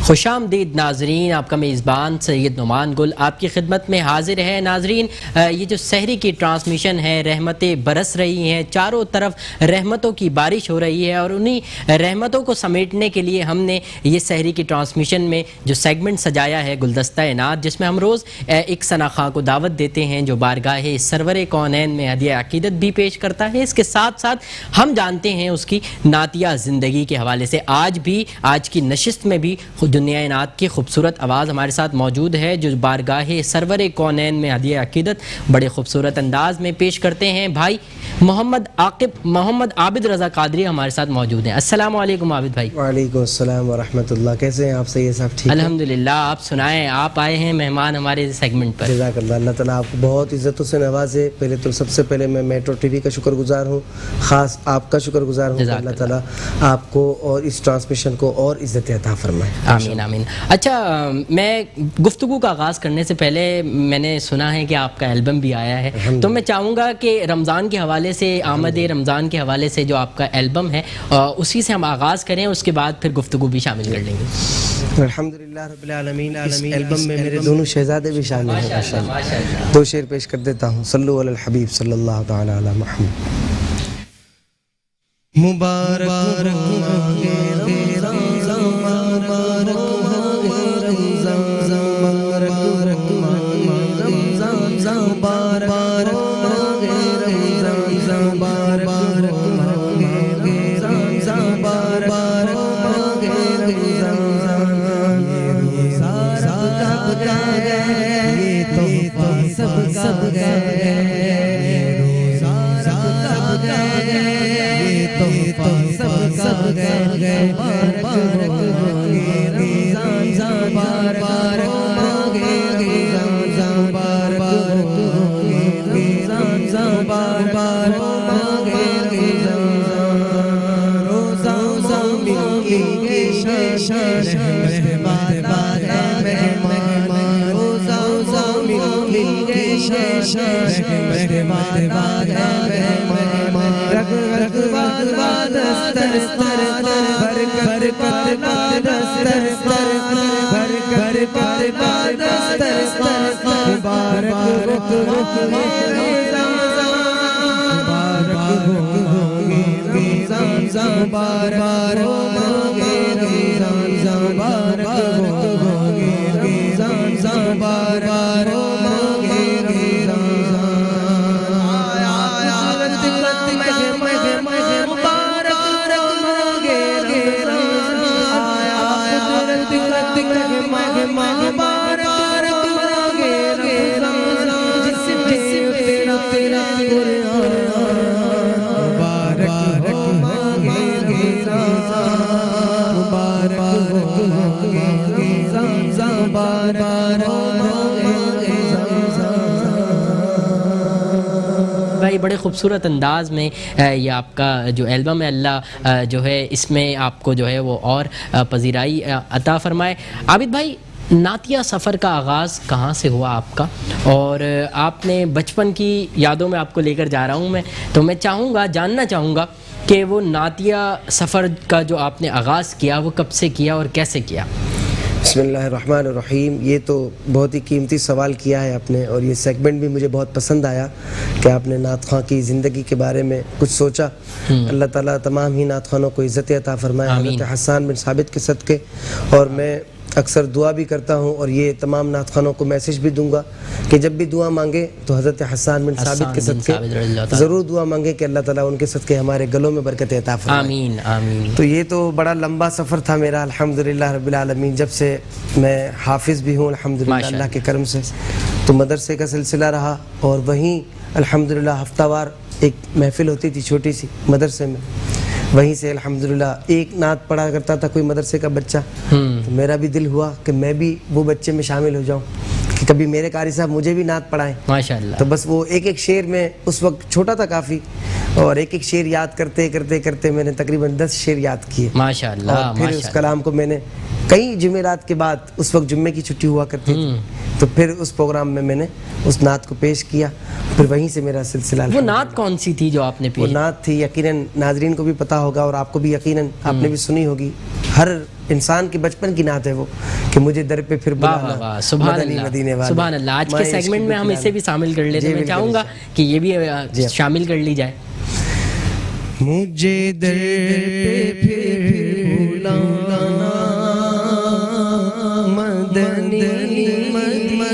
خوش آمدید ناظرین، آپ کا میزبان سید نعمان گل آپ کی خدمت میں حاضر ہے۔ ناظرین، یہ جو سحری کی ٹرانسمیشن ہے، رحمتیں برس رہی ہیں، چاروں طرف رحمتوں کی بارش ہو رہی ہے، اور انہی رحمتوں کو سمیٹنے کے لیے ہم نے یہ سحری کی ٹرانسمیشن میں جو سیگمنٹ سجایا ہے گلدستہ انعات، جس میں ہم روز ایک ثنا خواہ کو دعوت دیتے ہیں جو بارگاہ سرور کونین میں ہدیہ عقیدت بھی پیش کرتا ہے۔ اس کے ساتھ ساتھ ہم جانتے ہیں اس کی نعتیہ زندگی کے حوالے سے۔ آج کی نشست میں بھی دنیا انعات کی خوبصورت آواز ہمارے ساتھ موجود ہے جو بارگاہ سرور کونین میں ہدیہ عقیدت بڑے خوبصورت انداز میں پیش کرتے ہیں۔ بھائی محمد عابد رضا قادری ہمارے ساتھ موجود ہیں۔ السلام علیکم عابد بھائی۔ وعلیکم السلام ورحمۃ اللہ، کیسے ہیں آپ؟ صحیح ہے صاحب؟ ٹھیک ہے الحمدللہ، آپ سنائیں، آپ آئے ہیں مہمان ہمارے سیگمنٹ پر۔ جزاک اللہ، اللہ تعالیٰ آپ کو بہت عزتوں سے نوازے۔ پہلے تو سب سے پہلے میں میٹرو ٹی وی کا شکر گزار ہوں، خاص آپ کا شکر گزار ہوں۔ اللہ تعالیٰ آپ کو اور اس ٹرانسمیشن کو اور عزت عطا فرمائے۔ آمین آمین۔ اچھا، میں گفتگو کا آغاز کرنے سے پہلے میں نے سنا ہے کہ آپ کا البم بھی آیا ہے، تو میں چاہوں گا کہ رمضان کے حوالے سے، آمد رمضان کے حوالے سے جو آپ کا البم ہے اسی سے ہم آغاز کریں، اس کے بعد پھر گفتگو بھی شامل کر لیں گے۔ الحمدللہ رب العالمین۔ اس البم میں میرے دونوں شہزادے بھی شامل ہیں ماشاءاللہ۔ دو شعر پیش کر دیتا ہوں۔ صلو علی الحبیب صلی اللہ تعالی علی محمد۔ مبارک بھائی، بڑے خوبصورت انداز میں یہ آپ کا جو البم ہے، اللہ جو ہے اس میں آپ کو جو ہے وہ اور پذیرائی عطا فرمائے۔ عابد بھائی، نعتیہ سفر کا آغاز کہاں سے ہوا آپ کا؟ اور آپ نے بچپن کی یادوں میں آپ کو لے کر جا رہا ہوں میں، تو میں جاننا چاہوں گا کہ وہ نعتیہ سفر کا جو آپ نے آغاز کیا وہ کب سے کیا اور کیسے کیا؟ بسم اللہ الرحمن الرحیم۔ یہ تو بہت ہی قیمتی سوال کیا ہے آپ نے، اور یہ سیگمنٹ بھی مجھے بہت پسند آیا کہ آپ نے نعت خواں کی زندگی کے بارے میں کچھ سوچا۔ اللہ تعالیٰ تمام ہی نعت خوانوں کو عزت عطا فرمائے حضرت حسان بن ثابت کے صدقے۔ اور میں اکثر دعا بھی کرتا ہوں، اور یہ تمام نعت خوانوں کو میسج بھی دوں گا کہ جب بھی دعا مانگے تو حضرت حسان بن ثابت کے صدقے ضرور دعا مانگے کہ اللہ تعالیٰ ان کے صدقے ہمارے گلوں میں برکت عطا فرمائے۔ آمین آمین۔ تو یہ تو بڑا لمبا سفر تھا میرا، الحمدللہ رب العالمین۔ جب سے میں حافظ بھی ہوں الحمدللہ اللہ کے کرم سے، تو مدرسے کا سلسلہ رہا، اور وہیں الحمدللہ ہفتہ وار ایک محفل ہوتی تھی چھوٹی سی مدرسے میں، وہیں سے الحمدللہ ایک نعت پڑھا کرتا تھا کوئی مدرسے کا بچہ، تو میرا بھی دل ہوا کہ میں بھی وہ بچے میں شامل ہو جاؤں کہ کبھی میرے قاری صاحب مجھے بھی نعت پڑھائیں ماشاءاللہ۔ تو بس وہ ایک شعر میں، اس وقت چھوٹا تھا کافی، اور ایک شعر یاد کرتے کرتے کرتے میں نے تقریباً 10 شعر یاد کیے ماشاءاللہ۔ اور پھر اس کلام کو میں نے کئی جمعرات کے بعد، اس وقت جمعے کی چھٹی ہوا کرتی تھی، تو پھر اس پروگرام میں نے اس نعت کو پیش کیا، پھر وہیں سے میرا سلسلہ۔ وہ نعت کون سی تھی جو آپ نے پیش؟ وہ نعت تھی، یقیناً ناظرین کو بھی پتہ ہوگا اور آپ کو بھی یقیناً آپ نے بھی سنی ہوگی، ہر انسان کے بچپن کی نعت ہے وہ کہ مجھے در پہ پھر بلانا واہ سبحان اللہ سبحان اللہ. آج کے سیگمنٹ میں ہم اسے بھی شامل کر لیتے ہیں. میں چاہوں گا کہ یہ بھی شامل کر لی جائے. مجھے در پہ بلانا مدنی مدینے والے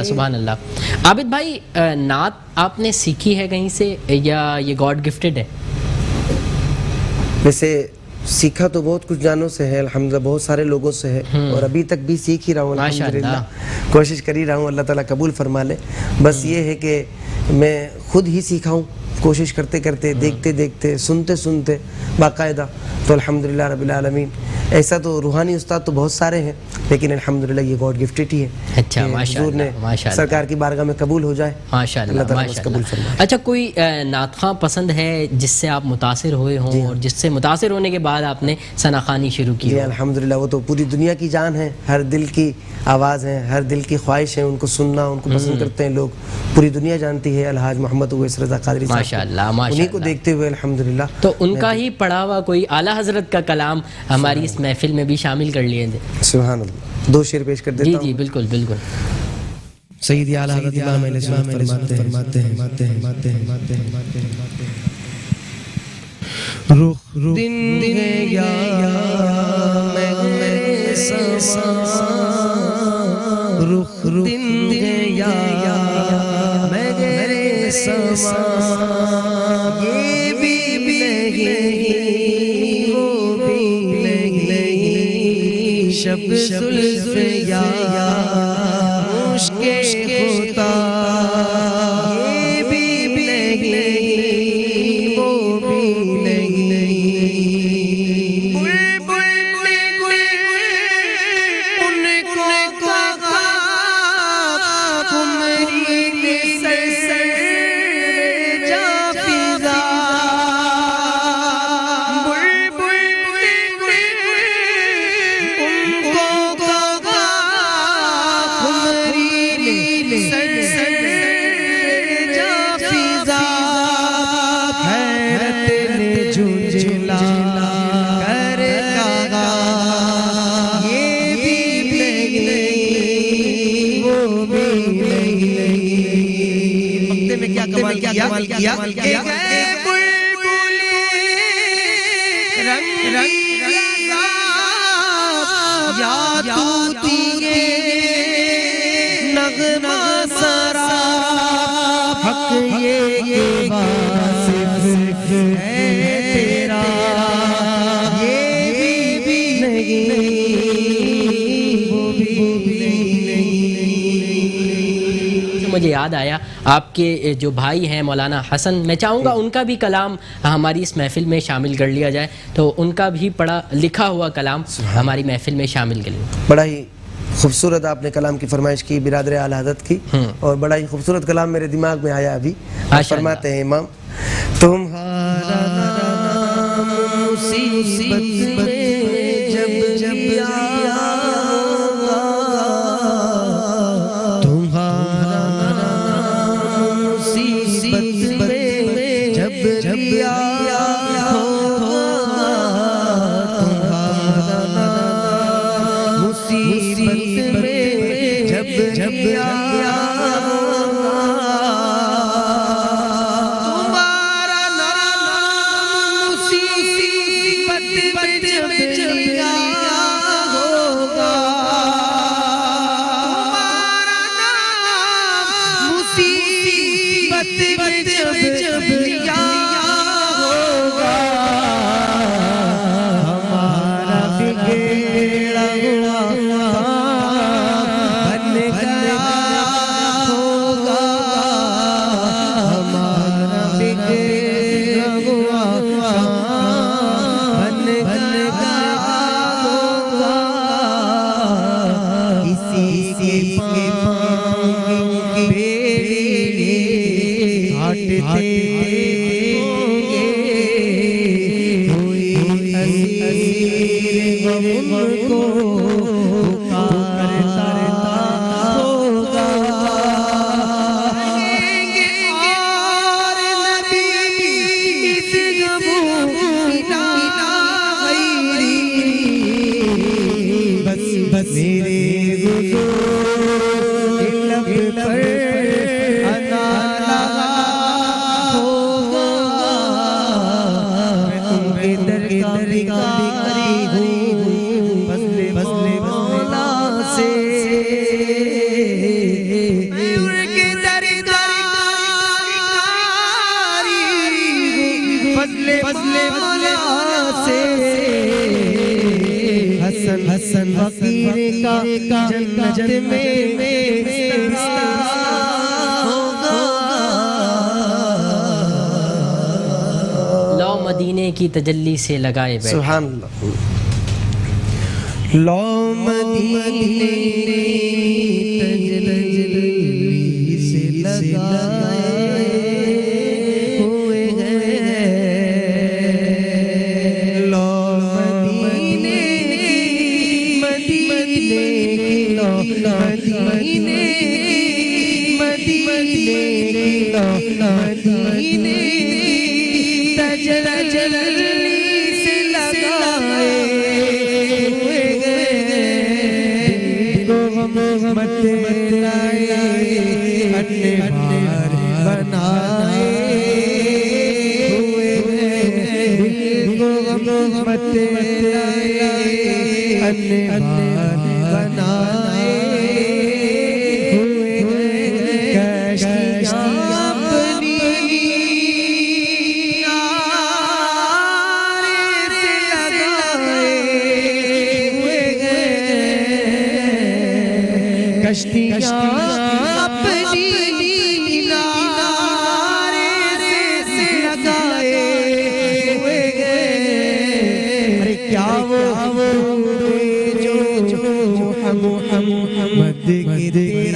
سبحان اللہ. عابد بھائی نعت آپ نے سیکھی ہے کہیں سے یا یہ گاڈ گفٹڈ ہے؟ ویسے سیکھا تو بہت کچھ جانوں سے ہے الحمدللہ, بہت سارے لوگوں سے ہے اور ابھی تک بھی سیکھ ہی رہا ہوں الحمدللہ, کوشش کر ہی رہا ہوں, اللہ تعالیٰ قبول فرما لے. بس یہ ہے کہ میں خود ہی سیکھا ہوں, کوشش کرتے کرتے دیکھتے دیکھتے سنتے سنتے باقاعدہ. تو الحمدللہ رب العالمین ایسا تو روحانی استاد تو بہت سارے ہیں لیکن الحمدللہ یہ گاڈ گفٹڈ ہی ہے. اچھا حضور نے سرکار کی بارگاہ میں قبول ہو جائے, ماشاءاللہ اللہ تعالیٰ قبول فرمائے. اچھا کوئی نعت خواں پسند ہے جس سے آپ متاثر ہوئے ہوں اور جس سے متاثر ہونے کے بعد آپ نے ثنا خوانی شروع کی؟ جی الحمدللہ, وہ تو پوری دنیا کی جان ہے, ہر دل کی آواز ہے, ہر دل کی خواہش ہے, ان کو سننا, ان کو پسند کرتے ہیں لوگ, پوری دنیا جانتی ہے. الحاج محمد اویس رضا قادری صاحب, ماشاءاللہ انہیں کو دیکھتے ہوئے الحمدللہ تو ان کا ہی پڑھا ہوا کوئی اعلیٰ حضرت کا کلام ہماری اس محفل میں بھی شامل کر لیے تھے. سبحان اللہ, دو شعر پیش کر دیتا ہوں. جی بالکل بالکل. سیدی اعلیٰ حضرت امام اہل سنت فرماتے ہیں رخ دن گیا میں سما, رخ دن گیا میں سما, یہ بھی نہیں وہ بھی نہیں, شب زلف یا مشک خدا, یہ بھی نہیں وہ بھی نہیں. کمال کیا نغمہ سرا حق یہ واصف ہے تیرا, یہ بھی نہیں وہ بھی نہیں. مجھے یاد آیا آپ کے جو بھائی ہیں مولانا حسن, میں چاہوں گا ان کا بھی کلام ہماری اس محفل میں شامل کر لیا جائے, تو ان کا بھی پڑھا لکھا ہوا کلام ہماری محفل میں شامل کر لیں. بڑا ہی خوبصورت آپ نے کلام کی فرمائش کی برادر اعلی حضرت کی، اور بڑا ہی خوبصورت کلام میرے دماغ میں آیا ابھی. فرماتے ہیں امام، تمہارا نام مصیبت میں جب جب آیا ہوگا، تمہارا نام مصیبت میں جب جب آیا ہوگا، تمہارا نام مصیبت میں جب جب آیا حسن فقیر کا جنت میں لو مدینے کی تجلی سے لگائے بیٹھے. سبحان اللہ. لو مدینے تجلی سے لگائے ہوئے ہیں، لو مدینے تجلی سے لگائے ہوئے ہیں، مت لائے اپنے بار بنائے ہوئے ہیں، مت لائے اپنے بار بنائے ہوئے ہیں، کشتیاں اپنی کشتیاں اپنی کنارے سے لگائے ہوئے ہیں. ارے کیا وہ جو محمد کے تیرے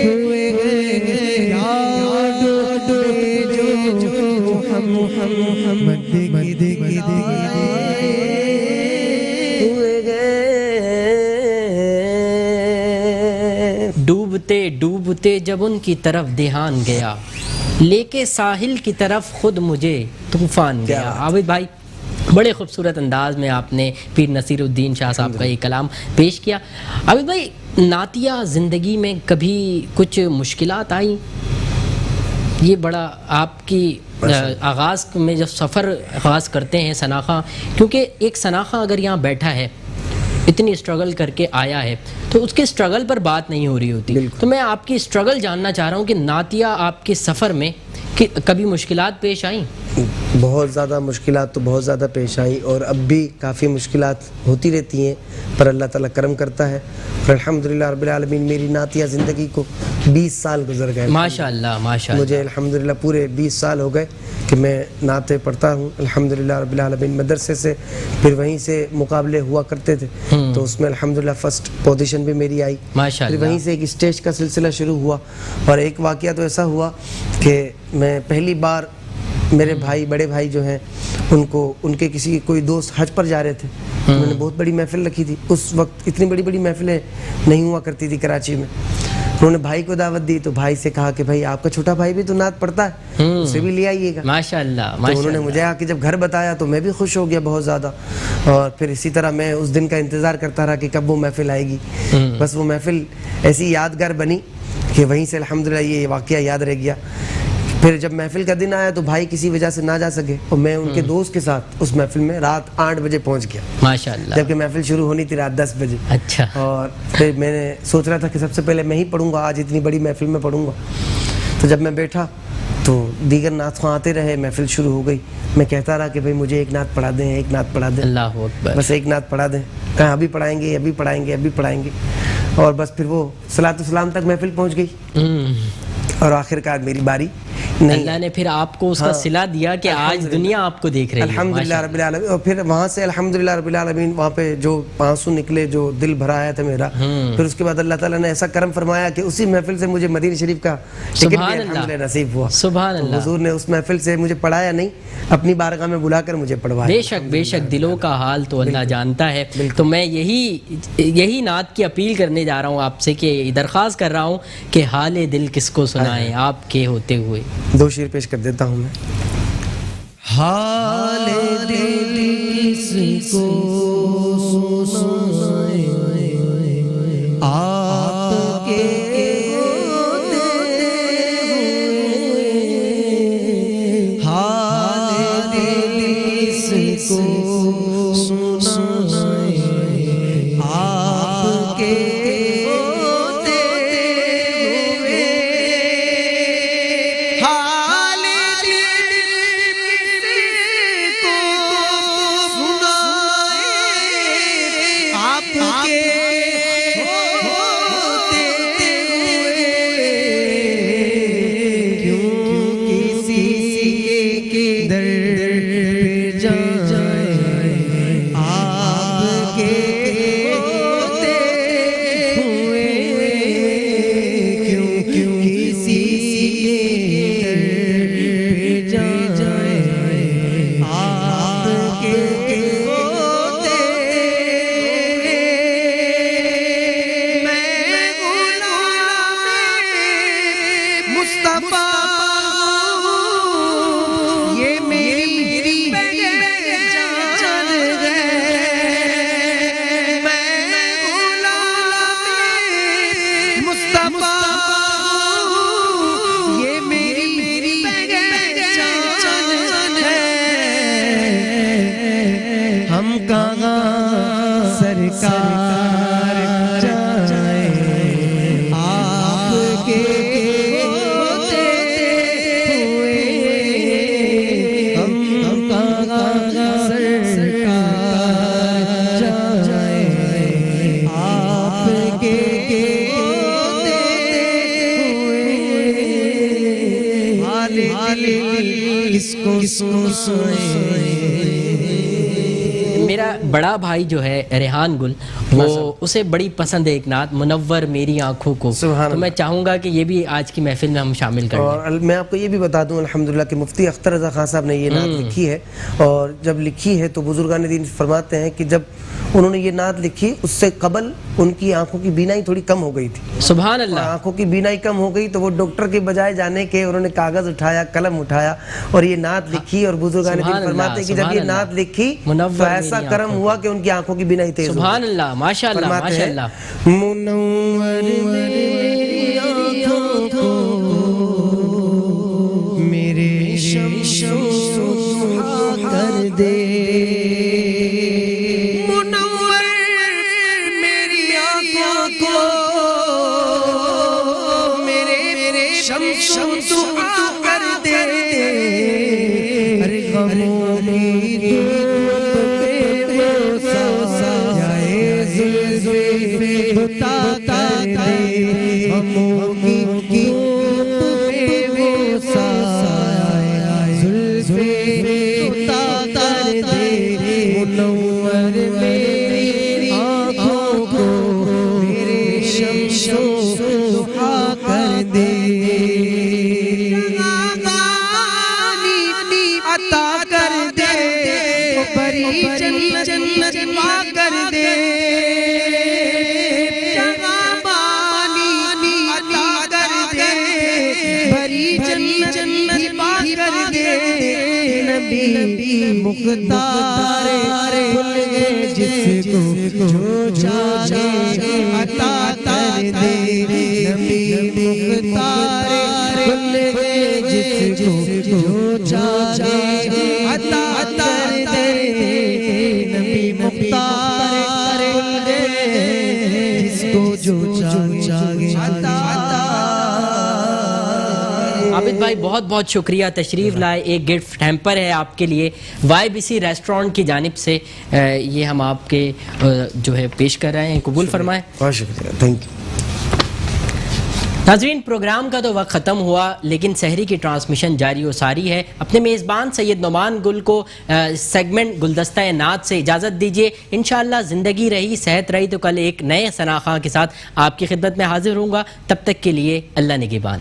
ہوئے ہیں، جو محمد کے تیرے ڈوبتے ڈوبتے جب ان کی طرف دھیان گیا، لے کے ساحل کی طرف خود مجھے طوفان گیا. عابد بھائی بڑے خوبصورت انداز میں آپ نے پیر نصیر الدین شاہ صاحب کا یہ کلام پیش کیا. عابد بھائی نعتیہ زندگی میں کبھی کچھ مشکلات آئیں؟ یہ بڑا آپ کی آغاز میں جب سفر آغاز کرتے ہیں سناخہ، کیونکہ ایک سناخہ اگر یہاں بیٹھا ہے اتنی اسٹرگل کر کے آیا ہے تو اس کے اسٹرگل پر بات نہیں ہو رہی ہوتی. تو میں آپ کی اسٹرگل جاننا چاہ رہا ہوں کہ نعتیہ آپ کے سفر میں کہ کبھی مشکلات پیش آئیں؟ بہت زیادہ مشکلات تو بہت زیادہ پیش آئیں اور اب بھی کافی مشکلات ہوتی رہتی ہیں، پر اللہ تعالیٰ کرم کرتا ہے اور الحمدللہ رب العالمین میری نعتیہ زندگی کو 20 سال گزر گئے. ماشاء اللہ ماشاء اللہ. مجھے الحمدللہ پورے 20 سال ہو گئے کہ میں نعتیں پڑھتا ہوں الحمدللہ رب العالمین. مدرسے سے پھر وہیں سے مقابلے ہوا کرتے تھے تو اس میں الحمدللہ فرسٹ پوزیشن بھی میری آئی. ماشاء پھر اللہ. وہیں سے ایک اسٹیج کا سلسلہ شروع ہوا اور ایک واقعہ تو ایسا ہوا کہ میں پہلی بار میرے بھائی بڑے بھائی جو ہیں ان کے کسی کوئی دوست حج پر جا رہے تھے. انہوں نے بہت بڑی محفل رکھی تھی. اس وقت اتنی بڑی بڑی محفلیں نہیں ہوا کرتی تھی کراچی میں. انہوں نے بھائی کو دعوت دی تو بھائی سے کہا کہ بھائی آپ کا چھوٹا بھائی بھی تو نعت پڑھتا ہے، اسے بھی لے آئیے گا. ماشاء اللہ. تو انہوں نے مجھے آ کے جب گھر بتایا تو میں بھی خوش ہو گیا بہت زیادہ. اور پھر اسی طرح میں اس دن کا انتظار کرتا رہا کہ کب وہ محفل آئے گی. بس وہ محفل ایسی یادگار بنی کہ وہیں سے الحمدللہ یہ واقعہ یاد رہ گیا. پھر جب محفل کا دن آیا تو بھائی کسی وجہ سے نہ جا سکے اور میں ان کے دوست کے ساتھ اس محفل میں رات 8 بجے پہنچ گیا. ماشاء اللہ. جبکہ محفل شروع ہونی تھی رات 10 بجے. اچھا. اور پھر میں نے سوچ رہا تھا کہ سب سے پہلے میں ہی پڑھوں گا، آج اتنی بڑی محفل میں پڑھوں گا. تو جب میں بیٹھا تو دیگر نعت خواں آتے رہے، محفل شروع ہو گئی. میں کہتا رہا کہ بھائی مجھے ایک نعت پڑھا دیں، ایک نعت پڑھا دیں. اللہ اکبر. بس ایک نعت پڑھا دیں. کہاں ابھی پڑھائیں گے ابھی پڑھائیں گے ابھی پڑھائیں گے. اور بس پھر وہ صلاۃ و سلام تک محفل پہنچ گئی اور آخر کار میری باری نہیں. اللہ نے پھر آپ کو اس کا صلہ دیا کہ آج دنیا آپ کو دیکھ رہی ہے. الحمدللہ رب العالمین. اور پھر وہاں سے الحمدللہ رب العالمین وہاں پہ جو آنسو نکلے، جو دل بھرا آیا تھا میرا. پھر اس کے بعد اللہ تعالیٰ نے ایسا کرم فرمایا کہ اسی محفل سے مجھے مدینہ شریف کا ٹکٹ بھی الحمدللہ نصیب ہوا. سبحان اللہ. حضور نے اس محفل سے مجھے پڑھایا نہیں، اپنی بارگاہ میں بلا کر مجھے پڑھوایا. بے شک دلوں کا حال تو اللہ جانتا ہے. تو میں یہی نعت کی اپیل کرنے جا رہا ہوں آپ سے، کہ درخواست کر رہا ہوں کہ حال دل کس کو سنائیں آپ کے ہوتے ہوئے. 2 شعر پیش کر دیتا ہوں میں. حال دل کس کو سنائیں آپ کے ہوتے ہوئے. حال دل کس کو سنائیں آپ کے ہوتے ہوئے. حال سرکار جائیں آپ کے ہوتے ہوئے. ہم کہاں سرکار جائیں آپ کے ہوتے ہوئے. حال کس کو سنائیں. میرا بڑا بھائی جو ہے ریحان گل، وہ اسے بڑی پسند ہے ایک نعت منور میری آنکھوں کو. تو میں چاہوں گا کہ یہ بھی آج کی محفل میں ہم شامل کریں. اور میں آپ کو یہ بھی بتا دوں الحمدللہ کہ مفتی اختر رضا خان صاحب نے یہ نعت لکھی ہے. اور جب لکھی ہے تو بزرگان دین فرماتے ہیں کہ جب انہوں نے یہ نعت لکھی اس سے قبل ان کی آنکھوں کی بینائی تھوڑی کم ہو گئی تھی. سبحان اللہ. آنکھوں کی بینائی کم ہو گئی تو وہ ڈاکٹر کے بجائے جانے کے انہوں نے کاغذ اٹھایا، قلم اٹھایا اور یہ نعت لکھی. اور بزرگان دین فرماتے ہیں کہ جب یہ نعت لکھی تو ایسا کرم ہوا کہ ان کی آنکھوں کی بینائی تیز ہو گئی. سبحان اللہ. ماشاء اللہ ماشاء اللہ. منور میری آنکھوں کو میرے شمس کر دے. منور میری آنکھوں کو میرے شمس کر دے. بتا کر دے غموں کی دھوپ میں وہ سایہ زلفیں بتا کر دے منور میری آنکھوں کو میرے شمس و ضحا کر دے عطا کر دے بری جنت پا کر دے پانی عطا کر دے بری جنت پا کر دے نبی مختار کھل گئے جس کو جو چاہے عطا کر دے نبی مختار کھل گئے جس کو جو چاہے عطا کر دے نبی مختار کھل گئے جس کو جو چاہے عطا عابد بھائی بہت بہت شکریہ تشریف لائے. ایک گفٹ ہیمپر ہے آپ کے لیے YBC ریسٹورنٹ کی جانب سے, یہ ہم آپ کے جو ہے پیش کر رہے ہیں, قبول فرمائیں. بہت شکریہ, تھینک یو. ناظرین پروگرام کا تو وقت ختم ہوا لیکن سحری کی ٹرانسمیشن جاری و ساری ہے. اپنے میزبان سید نعمان گل کو سیگمنٹ گلدستہ نعت سے اجازت دیجیے. انشاءاللہ زندگی رہی صحت رہی تو کل ایک نئے ثناء خواں کے ساتھ آپ کی خدمت میں حاضر ہوں گا. تب تک کے لیے اللہ نگہبان.